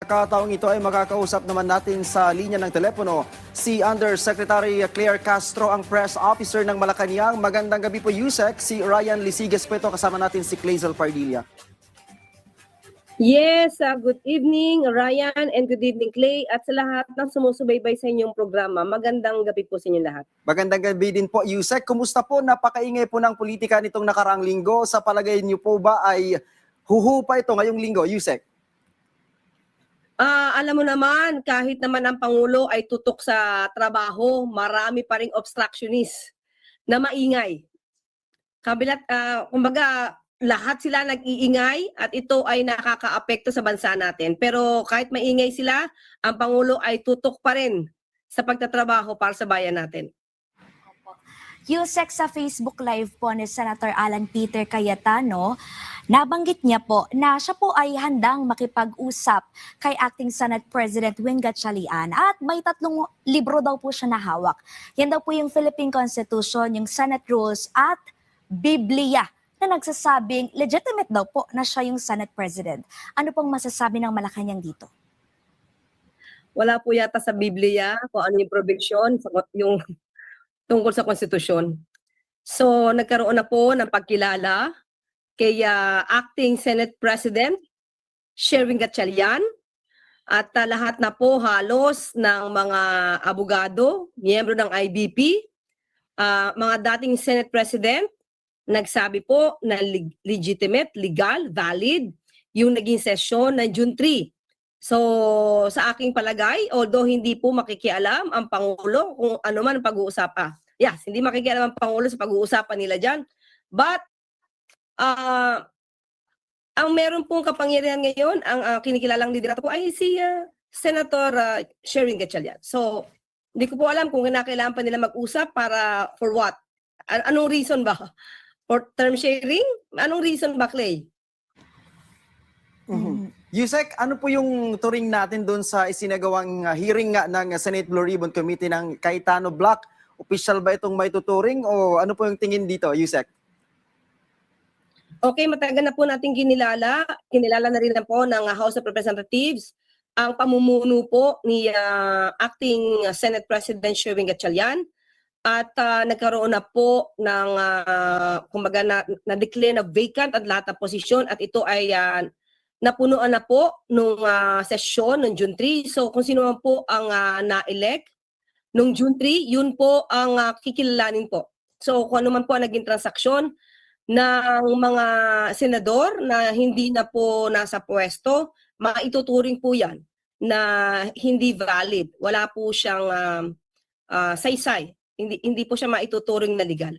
Pagkakataong ito ay makakausap naman natin sa linya ng telepono si Undersecretary Claire Castro, ang press officer ng Malacanang. Magandang gabi po, Yusek. Si Ryan Lisiges po ito, kasama natin si Clazel Pardilla. Yes, good evening Ryan and good evening Clay at sa lahat ng sumusubaybay sa inyong programa. Magandang gabi po sa inyong lahat. Magandang gabi din po, Yusek. Kumusta po? Napakaingay po ng politika nitong nakaraang linggo. Sa palagay niyo po ba ay huhupa ito ngayong linggo, Yusek? Alam mo naman, kahit naman ang Pangulo ay tutok sa trabaho, marami pa ring obstructionist na maingay. Kabilat, kumbaga, lahat sila nag-iingay at ito ay nakakaapekto sa bansa natin. Pero kahit maingay sila, ang Pangulo ay tutok pa rin sa pagtatrabaho para sa bayan natin. Yusek, sa Facebook Live po ni Senator Alan Peter Cayetano, nabanggit niya po na siya po ay handang makipag-usap kay Acting Senate President Win Gatchalian at may 3 libro daw po siya na hawak. Yan daw po yung Philippine Constitution, yung Senate Rules at Biblia na nagsasabing legitimate daw po na siya yung Senate President. Ano pong masasabi ng Malacanang dito? Wala po yata sa Biblia kung ano yung provision, yung tungkol sa konstitusyon. So nagkaroon na po ng pagkilala kay Acting Senate President Sherwin Gatchalian at lahat na po halos ng mga abogado, miyembro ng IBP, mga dating Senate President, nagsabi po na legitimate, legal, valid yung naging sesyon ng June 3. So sa aking palagay, although hindi po makikialam ang Pangulo kung ano man ang pag-uusapan. Yes, hindi makikialam ang Pangulo sa pag-uusapan nila dyan. But ang meron pong kapangyarihan ngayon, ang kinikilalang liderato po ay si Senator Sherwin Gatchalian. So hindi ko po alam kung kinakailangan pa nila mag-usap para for what? Anong reason ba? For term sharing? Anong reason ba, Clay? Yusek, ano po yung turing natin doon sa isinagawang hearing nga ng Senate Blue Ribbon Committee ng Cayetano Block? Official ba itong may tuturing o ano po yung tingin dito, Yusek? Okay, matagal na po natin kinilala. Kinilala na rin na po ng House of Representatives ang pamumuno po ni Acting Senate President Sherwin Gatchalian at nagkaroon na po ng kumbaga na-declare na vacant at lahat ng posisyon at ito ay napunuan na po nung sesyon ng June 3. So kung sino man po ang na-elect nung June 3, yun po ang kikilalanin po. So kung ano man po ang naging transaksyon ng mga senador na hindi na po nasa pwesto, maituturing po yan na hindi valid. Wala po siyang saysay. Hindi po siya maituturing na legal.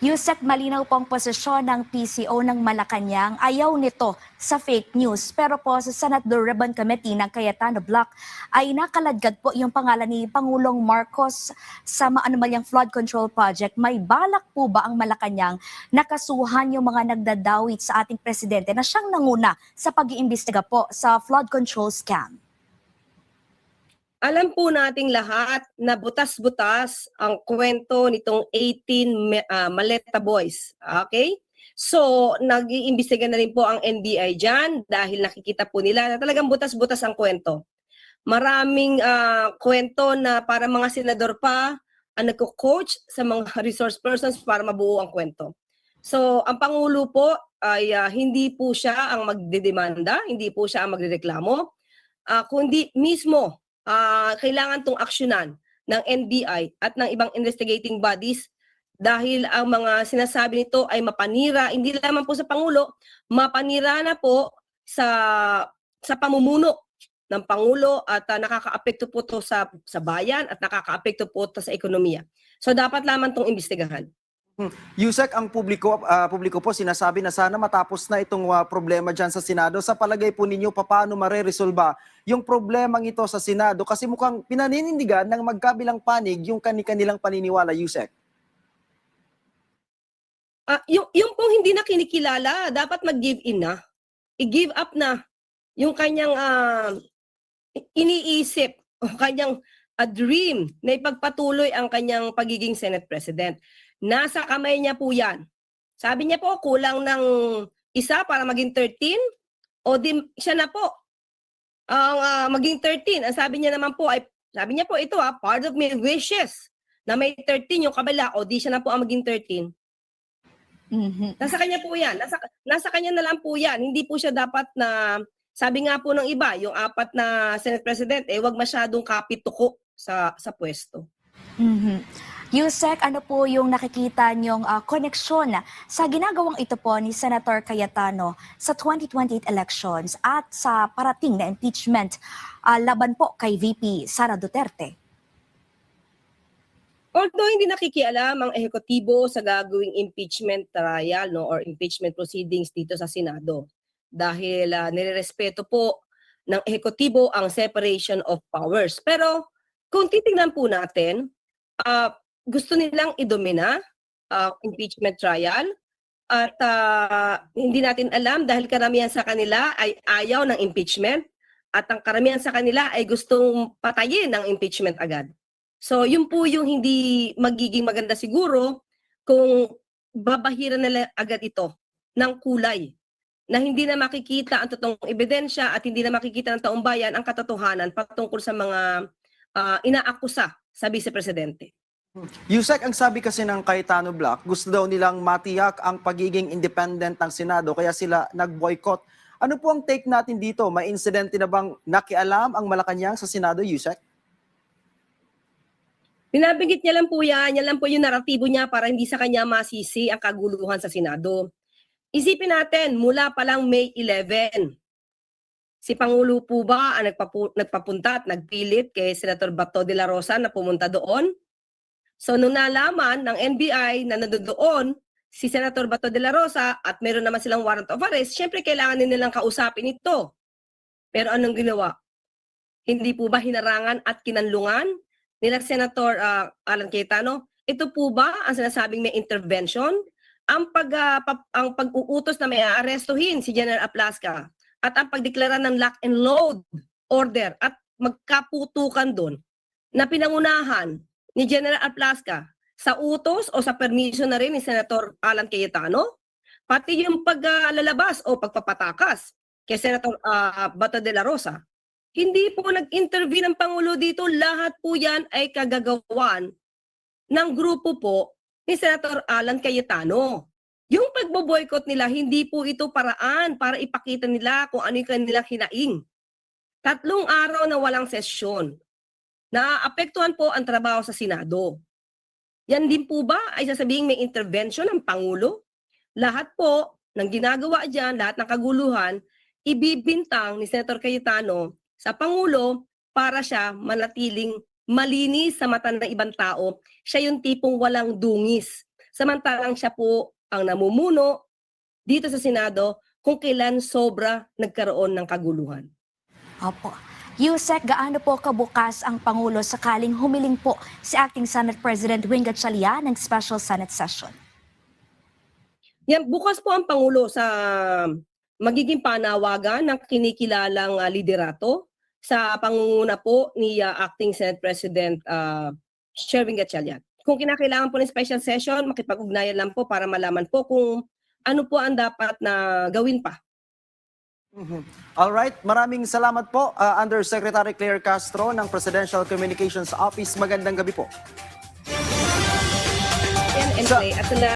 Yusek, malinaw po ang posisyon ng PCO ng Malacanang. Ayaw nito sa fake news. Pero po sa Senate Blue Ribbon Committee ng Cayetano Block ay nakaladkad po yung pangalan ni Pangulong Marcos sa maanumalyang flood control project. May balak po ba ang Malacanang nakasuhan yung mga nagdadawit sa ating presidente na siyang nanguna sa pag-iimbestiga po sa flood control scam? Alam po nating lahat na butas-butas ang kwento nitong 18 Maleta Boys. Okay? So, nag-iimbestiga na rin po ang NBI dyan dahil nakikita po nila na talagang butas-butas ang kwento. Maraming kwento na para mga senador pa ang nagko-coach sa mga resource persons para mabuo ang kwento. So, ang Pangulo po ay hindi po siya ang magdedemanda, hindi po siya ang magrereklamo, kundi mismo kailangan itong aksyonan ng NBI at ng ibang investigating bodies dahil ang mga sinasabi nito ay mapanira, hindi lamang po sa Pangulo, mapanira na po sa pamumuno ng Pangulo at nakakaapekto po ito sa bayan at nakakaapekto po ito sa ekonomiya. So dapat lamang itong imbestigahan. Yusek, ang publiko po sinasabi na sana matapos na itong problema dyan sa Senado. Sa palagay po ninyo, paano mareresolba yung problemang ito sa Senado? Kasi mukhang pinaninindigan ng magkabilang panig yung kanilang paniniwala, Yusek. Yung pong hindi na kinikilala, dapat mag-give in na. I-give up na yung kanyang iniisip o kanyang dream na ipagpatuloy ang kanyang pagiging Senate President. Nasa kamay niya po yan. Sabi niya po, kulang ng isa para maging 13 o di siya na po ang maging 13. Ang sabi niya naman po ay, sabi niya po ito part of my wishes na may 13 yung kabila o di siya na po ang maging 13. Mhm. Nasa kanya po yan. Nasa kanya na lang po yan. Hindi po siya dapat na, sabi nga po ng iba, yung 4 na Senate President, wag masyadong kapituko sa pwesto. Mhm. Yusek, ano po yung nakikita niyong koneksyon sa ginagawang ito po ni Senator Cayetano sa 2028 elections at sa parating na impeachment laban po kay VP Sara Duterte? Although hindi nakikialam ang ehekutibo sa gagawing impeachment trial or impeachment proceedings dito sa Senado dahil nirerespeto po ng ehekutibo ang separation of powers. Pero kung titingnan po natin, gusto nilang idomina impeachment trial at hindi natin alam dahil karamihan sa kanila ay ayaw ng impeachment at ang karamihan sa kanila ay gustong patayin ng impeachment agad. So, yun po yung hindi magiging maganda siguro kung babahiran nila agad ito ng kulay na hindi na makikita ang totoong ebidensya at hindi na makikita ng taong bayan ang katotohanan patungkol sa mga inaakusa sa Vice Presidente. Yusek, ang sabi kasi ng Cayetano Block, gusto daw nilang matiyak ang pagiging independent ng Senado kaya sila nag-boycott. Ano po ang take natin dito? May insidente na bang nakialam ang Malacanang sa Senado, Yusek? Binabinggit niya lang po yan lang po yung naratibo niya para hindi sa kanya masisi ang kaguluhan sa Senado. Isipin natin, mula pa lang May 11, si Pangulo po ba ang nagpapunta at nagpilit kay Senator Bato de la Rosa na pumunta doon? So nung nalaman ng NBI na nandoon si Senator Bato de la Rosa at meron naman silang warrant of arrest, syempre kailangan nilang kausapin ito. Pero anong ginawa? Hindi po ba hinarangan at kinanlungan nila Senator Alan Cayetano? Ito po ba ang sinasabing may intervention? Ang pag-uutos na may aarestuhin si General Aplasca at ang pagdeklara ng lock and load order at magkaputukan doon na pinangunahan ni General Aplasca sa utos o sa permission na rin ni Senator Alan Cayetano, pati yung paglalabas o pagpapatakas kay Senator Bato de la Rosa. Hindi po nag-intervene ang Pangulo dito. Lahat po yan ay kagagawan ng grupo po ni Senator Alan Cayetano. Yung pagbo-boycott nila, hindi po ito paraan para ipakita nila kung ano yung kanilang hinaing. 3 araw na walang sesyon. Naapektuhan po ang trabaho sa Senado. Yan din po ba ay sasabihin may intervention ng Pangulo? Lahat po ng ginagawa dyan, lahat ng kaguluhan, ibibintang ni Senator Cayetano sa Pangulo para siya manatiling malinis sa mata ng ibang tao. Siya yung tipong walang dungis. Samantalang siya po ang namumuno dito sa Senado kung kailan sobra nagkaroon ng kaguluhan. Opo. Yusek, gaano po kabukas ang Pangulo sakaling humiling po si Acting Senate President Wing Gatchalian ng special Senate session? Yan, bukas po ang Pangulo sa magiging panawagan ng kinikilalang liderato sa pangunguna po ni Acting Senate President Sherwin Gatchalian. Kung kinakailangan po ng special session, makipag-ugnayan lang po para malaman po kung ano po ang dapat na gawin pa. Alright, maraming salamat po Undersecretary Claire Castro ng Presidential Communications Office. Magandang gabi po. And at